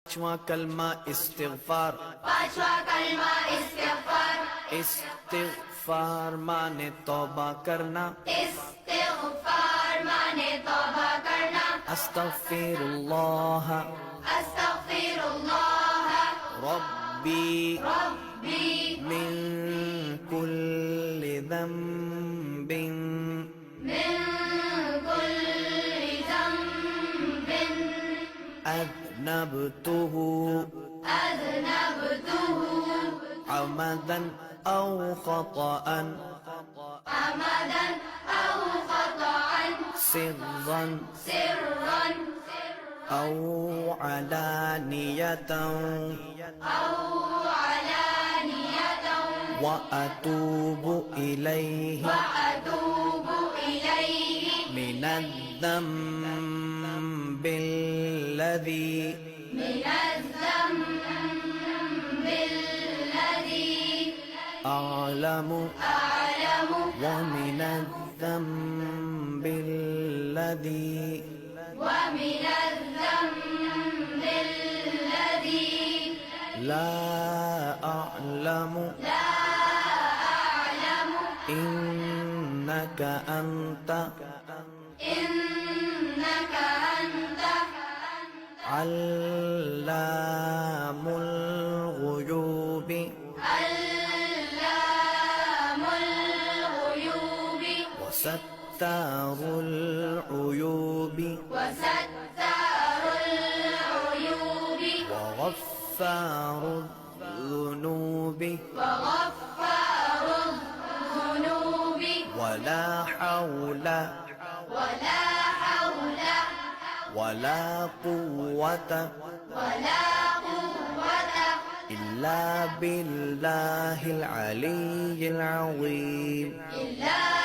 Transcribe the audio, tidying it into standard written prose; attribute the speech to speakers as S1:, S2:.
S1: पांचवा कलमा इस्तिगफार।
S2: पांचवा कलमा इस्तिगफार।
S1: इस्तिगफार माने तौबा करना।
S2: इस्तिगफार माने तौबा करना।
S1: अस्तगफिरुल्लाह
S2: अस्तगफिरुल्लाह
S1: रब्बी
S2: रब्बी
S1: मिन कुल्लि ज़ंबिन
S2: मिन कुल्लि ज़ंबिन
S1: अज़नबतुहु
S2: अज़नबतुहु
S1: अमदन औ ख़तअन
S2: अमदन औ ख़तअन
S1: सिर्रन
S2: सिर्रन
S1: औ अलानियतन
S2: औ अलानियतन
S1: व अतूबु इलैहि
S2: वअतूब इलैहि
S1: मिनज़्ज़म्बिल्लज़ी
S2: मिनज़्ज़म्बिल्लज़ी
S1: अअलमु
S2: अअलमु
S1: व मिनज़्ज़म्बिल्लज़ी
S2: वमिनज़्ज़म्बिल्लज़ी
S1: ला अअलमु
S2: ला अअलमु
S1: इन्नक अन्त
S2: إنك أنت
S1: अल्लामुल गुयूब
S2: علام الغيوب
S1: वसत्तारुल उयूब
S2: وستار العيوب
S1: वगफ्फारुल ذुनूब
S2: وغفار الذنوب
S1: ولا حول
S2: ولا حول
S1: ولا قوة
S2: ولا قوة
S1: إلا بالله العلي العظيم
S2: إلا